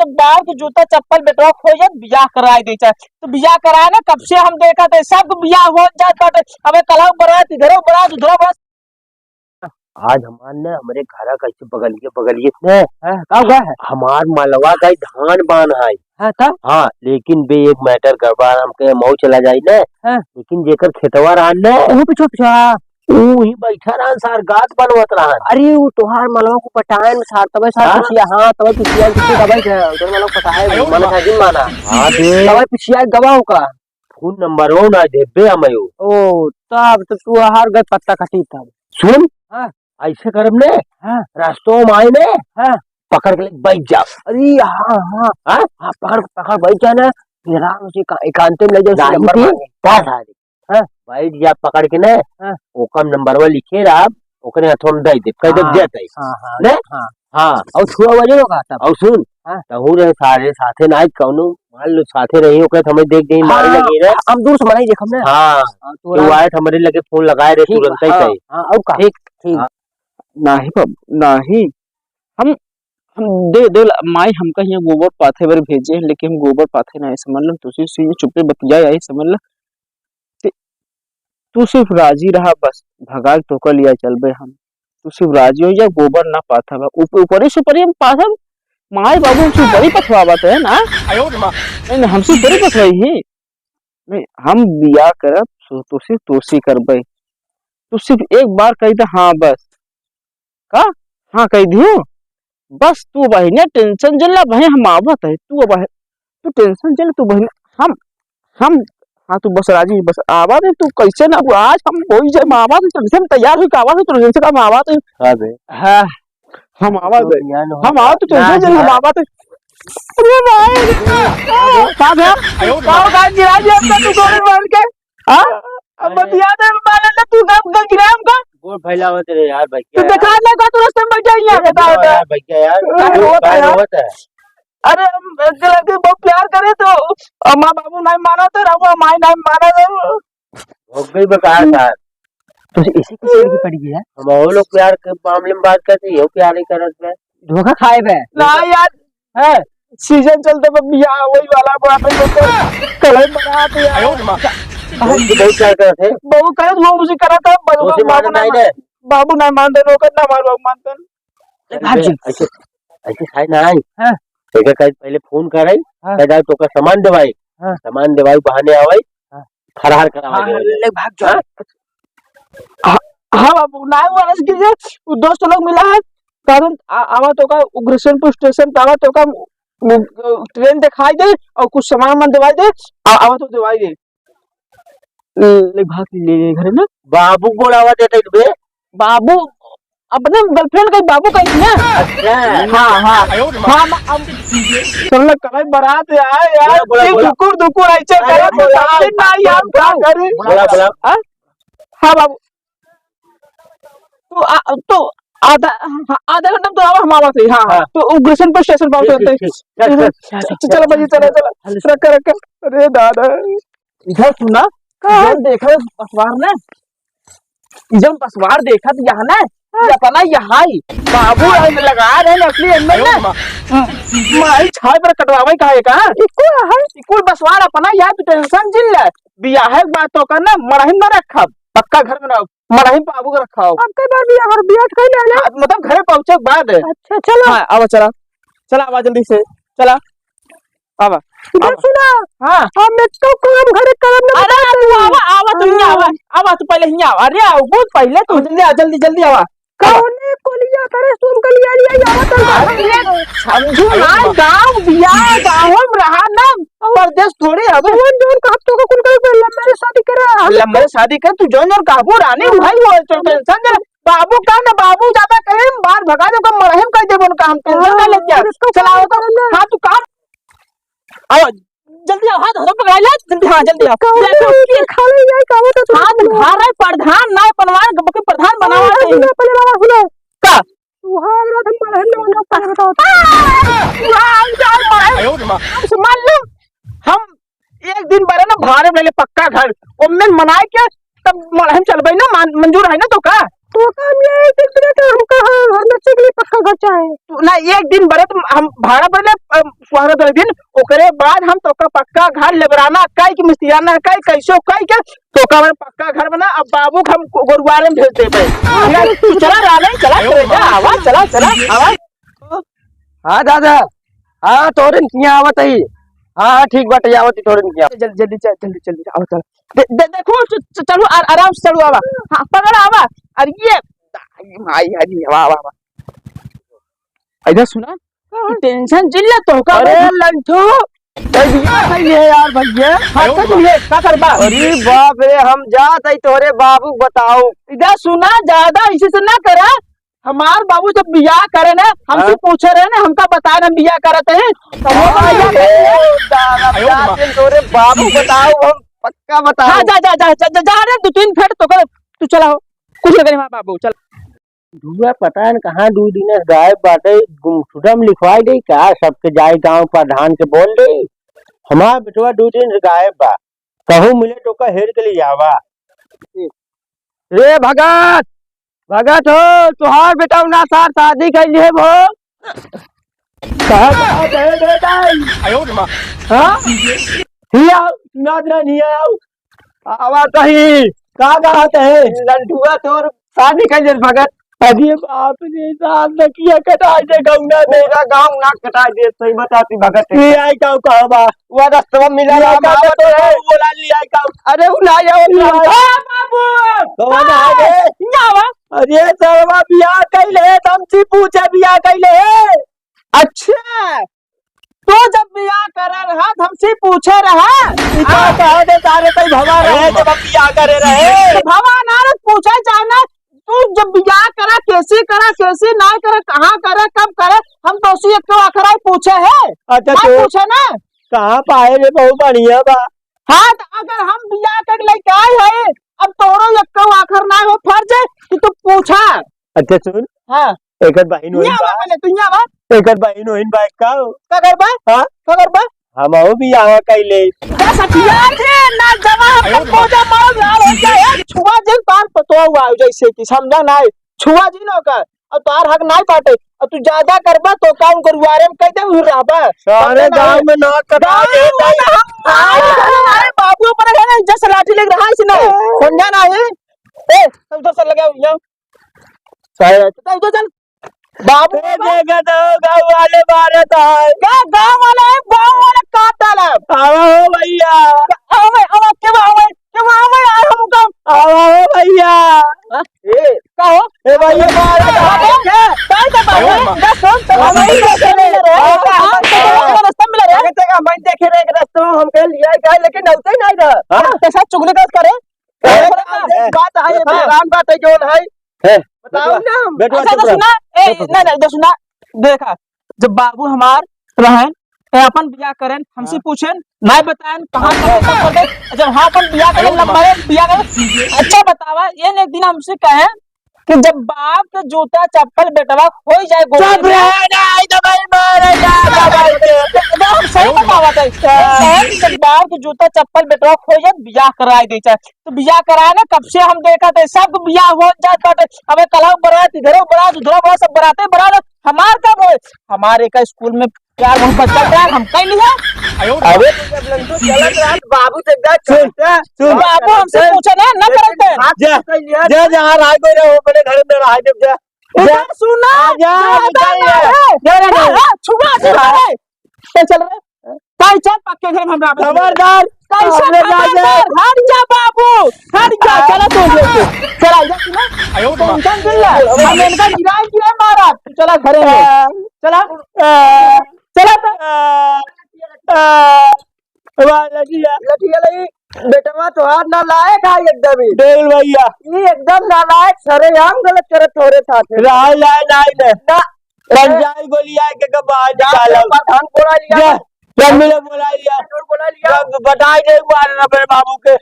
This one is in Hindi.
तो बाहर के जूता चप्पल बेटवा खो जाए बियाह कराए दे चाहे तो बियाह कराए ना कब से हम देखा थे सब बियाह हो जाता है। हमें कला बरात इधर बरात उधर बरात। आज हमार ने हमारे घर कैसे बगलिए ने हमार मलवा गई धान बान है तब हाँ लेकिन बे एक मैटर गड़बड़ हमके मऊ चला जाई ने लेकिन जेकर खेतवा रहन ने वो पीछे पीछे वही बैठा रहन सार गात बनवत रहन। अरे वो तोहार मलवा को पटायन सार तबे सार पिछिया हां तबे पिछिया किसी दबाई उधर मलवा पटाए मन था जिन माना हां दे तबे पिछिया गवाओ का फोन नंबर हो ना देबे हमयो ओ तब तो तू हार गत पत्ता कटी तब सुन हां ऐसे करब ने हां रास्तों में आए ने हां पकड़ के बैठ जा। अरे हां हां हां पकड़ बैठ जा ना आराम से एकांत में ले जा नंबर मांगे का सारी हां बैठ जा पकड़ के ने ओकम नंबरवा लिखे रहा ओकरे हाथों में दे दे कह दे देते हां हां ने हां हां और छुआ बजे होगा तब और सुन हां तहु रे सारे साथे ना कौनो मान लो साथे रही ओकरे हमें देख गई मारे लगी रे हम दूर से मनाई देखम ने हां तू आए हमारे लगे फोन लगाए रे तुरंत ही कहे हां और का ठीक ठीक नाही बाबू नाही हम दे माई हमका यहाँ गोबर पाथे बार भेजे लेकिन हम गोबर पाथे ना समझ लो तुसी से चुपे बतिया आई समझ लो तू सिर्फ राजी रहा बस भगाल तो कर लिया चल बे हम तू सिर्फ राजी हो जा गोबर ना पाथा बा ऊपर से ऊपर हम पाथा माई बाबू हमसे बड़ी पथवावा तो है ना नहीं हमसे बड़ी पथवाई ही नहीं हम बिया करब तो सिर्फ तोसी करबे तू सिर्फ एक बार कही दे हाँ बस का हाँ कह दियो बस तू बहने टेंशन जला भाई हम आवत है तू टेंशन जला तू बहने हम हाँ तू बस राजी बस आवाज है तू कैसे ना आज हम हो ही जाए आवाज तो हम तैयार हुई आवाज है तो जैसे का आवाज है हां बे हां हम आवाज हम आवाज तो टेंशन जला हम आवाज अरे भाई साहब यार बाबू का गिरा दिया तू गोरे मान के हां अब बतिया दे माने तू कब गिराम का गोर फैलावत रे यार भाई तू दिखा ले का तू रास्ते में बैठा ही है बता यार भैया यार होता है अरे हम लड़के बहुत प्यार करे तो माँ बाबू नहीं माना तो रहुआ माई नहीं माना तो हो गई बेकार यार तो इसी की की पड़ी है हम और लोग प्यार के मामले में बात करते हो प्यार नहीं करत में धोखा खाए बे ना यार है सीजन चलते बियाह वही वाला बुआ पे लोग कलर बनाते हैं हम बहुत प्यार करते बाबू करे वो मुझे करा था बाबू नहीं मानते रोक ना मार बाबू मानते ऐसे ऐसे खाए ना हां एक पहले फोन कराई कदा तो का सामान देवाई सामान देवाई बहाने आवाई फरार करावा ले भाग जा हां बाबू ना वाला के दोस्त लोग मिला है कारण आवा तो का उग्रसेनपुर स्टेशन पे आवा तो का ट्रेन दिखाई दे और कुछ सामान मन दवाई दे आवा तो दवाई दे ले भाग ले घर में बाबू बोलावा देते बे बाबू अपने गर्लफ्रेंड का बाबू का ना अच्छा हां हां अब चल कल बारात आए यार दुकुर ऐसे करे ना यार क्या करे बोला हां बाबू तो आधा घंटा तो आवा हम आवा थे हां तो उग्रसेन पर स्टेशन पहुंचते चलो भाई चलो रख अरे दादा इधर सुना जब देखा पसवार ना जब पसवार देखा तो यहाँ ना अपना यहाँ ही बाबू लगा रहे नकली अंदर ना माई छाई पर कटवावे काहे का इको बसवार अपना यार तू टेंशन जिन ले बियाह है बात तो करना मरहिम ना रखा पक्का घर में रहो मरहिम बाबू को रखाओ अब कई बार भी अगर बियाह कर ले मतलब घरे पहुंचे के बाद अच्छा चलो हां आवा चला आवा जल्दी से चला आवा सुना हां हम तो काम घरे करब ना अरे तू आवा तू यहां आवा तू पहले यहां अरे आओ बहुत पहले तू जल्दी आवा कौने कोलिया करे तुम कलिया लिया आवा तो समझू ना गांव बियाह गांव में रहा ना परदेश थोड़ी अब वो जोन का तो को कुल कर लम्बे शादी करे लम्बे शादी कर तू जोन काबू रानी भाई वो टेंशन दे बाबू का ना बाबू ज्यादा करे बाहर भगा दो का मरहम कर दे उनका हम टेंशन ना ले जा चलाओ तो हां तू काम आओ जल्दी आओ हाथ पकड़ ले जल्दी हां जल्दी आओ देखो खा ले जाए का तो हाथ धार है प्रधान ना बनवाए के प्रधान बनावा पहले बाबा सुनो का तू हमरा हम मरहम ना पार बताओ वाह मान लो हम एक दिन बारे ना भारे ले पक्का घर ओमें मनाए के तब मरहम चलबे ना मंजूर है ना तो का तो काम ये है कि तेरे तो हम कहाँ नशे के लिए पक्का घर चाहे तू ना एक दिन बड़े तुम हम भाड़ा पड़े सुहाना दो दिन ओकरे बाद हम तो का पक्का घर लेबराना काई की मिस्त्रियाना काई कैसो काई के तो का पक्का घर बना अब बाबू को हम गुरुवार में भेज दे भाई तू चला राले चला जा आवाज चला चला आवाज। हाँ दादा हाँ तोरे किया आवत है हाँ ठीक बात है आवत तोरे किया जल्दी जल्दी जल्दी जल्दी आओ चल देखो चलो आराम से चलो आवा हाँ पकड़ आवा अरे ये भाई हरी वाह वाह वाह इधर सुना टेंशन जिल्ला तो का अरे लंठू भैया सही है यार भैया हाँ तो ये का करबा अरे बाप रे हम जात है तोरे बाबू बताओ इधर सुना ज्यादा इसी से ना करा हमार बाबू जब बियाह करे ना हमसे पूछे रहे ना हमका बताए हम बियाह करते हैं तो तोरे बाबू बताओ हम पक्का बताओ हाँ जा जा जा जा जा रे 2-3 फेट तो कर तू चला हो कुछ लगे हमार बाबू चल धुआ पता न कहाँ 2 दिन गायब बाटे गुमसुदा में लिखवाई दे क्या सबके जाए गांव प्रधान के बोल दे हमार बेटवा 2 दिन से गायब बा कहूँ मिले तो का हेर के लिए आवा रे भगत भगत हो तुहार बेटा ना साथ शादी कर लिए वो कहा दे बेटा हाँ हिया याद नहीं आओ आवा कहीं कहा है लंडुआ तोर शादी कर लिए भगत अरे बाप रे साहब ने किया कटा दे गौना मेरा गांव ना कटा दे सही बताती भगत ये आई गांव कहां बा वो रास्ता मिला ला तो बोला लिया गांव अरे उलाया बाबू कौन आ रे आवा अरे सरवा बियाह कैले तुमसे पूछे बियाह कैले अच्छा तो जब बियाह करा रहा हमसे पूछे रहा क्या कहा दे तारे कई भवा रहे जब बियाह करे रहे भवा नारद पूछा जाना तू जब बियाह करा कैसे ना करा कहाँ करा कब करा हम तो उसी एक आखिर पूछे है अच्छा तो पूछे ना कहाँ पाए रे बहुत बढ़िया बा हाँ तो अगर हम बियाह कर ले क्या है अब तोरो एक आखिर ना हो फर्ज है कि तू पूछा अच्छा सुन हाँ एक बहन होइन बा तू यहाँ बा एक बहन होइन बा का करबा हाँ करबा हम आओ बियाह कैले सखिया थे ना जवाब तक पहुंचा मार लाल हो जाए छुआ जिन तार पतो हुआ जैसे कि समझा ना छुआ जी न का और तार हक नहीं पाटे और तू ज्यादा करबा तो काम गुरुवारे में कह दे उड़ रहबा सारे गांव में ना कटा दे अरे बाबू पर है जस लाठी लग रहा है इसने समझा ना है ए उधर से लगा यहां सारे तो उधर चल बाबू देखा तो गांव वाले मारे तो क्या गांव वाले काट डाला आओ भैया आओ के आए हम काम आओ भैया ए का हो ए भैया मारा काय का बाबू दस सुन हम नहीं देखे रास्ता मिला रे मैं देखे रे रास्ता हम कह लिया गए लेकिन नौते नहीं रहा कैसा चुगली करे बात है प्रोग्राम बात है कौन है बताओ ना बेटवा अच्छा सुना ए नहीं सुना देखा जब बाबू हमार रहन अपन बियाह करें हमसे पूछें नहीं बताएं कहाँ तक कर दे जब हाँ अपन बियाह करें लंबा बियाह करें अच्छा बतावा ये एक दिन हमसे कहे कि जब बाप के जूता चप्पल बेटवा हो जाए चुप रहे नहीं तो भाई मारे जा हम सही बतावा जब बाप के जूता चप्पल बेटवा हो जाए बियाह कराई दे तो बियाह कराए ना कब से हम देखा थे सब बियाह हो जाता थे हमें कला बरात इधर बरात उधर बरात सब बराते बरात हमार कब हो हमारे का स्कूल में प्यार मोहब्बत चल रहा है हम कहीं नहीं है अरे जब लंडू चलत रहा बाबू से सुन बाबू हमसे पूछे ना करते जा जहाँ राय कोई रहो अपने घर में रहा जब जा सुना जा छुआ चल रहे काई चल पक्के घर में हम खबरदार कैसे हट जा बाबू हट जा चला तो चला जा टेंशन दिल्ला हम इनका गिराए मारा चला घरे में चला लठिया लगी बेटवा तो हाथ ना लायक है एकदम ही देवल भैया ये एकदम नालायक सरेआम गलत करत तोरे साथ राय ना रंजाई गोली आए के बाहर निकाला प्रधान बोला लिया जब मिले बोला लिया बताई दे एक बार ना मेरे बाबू के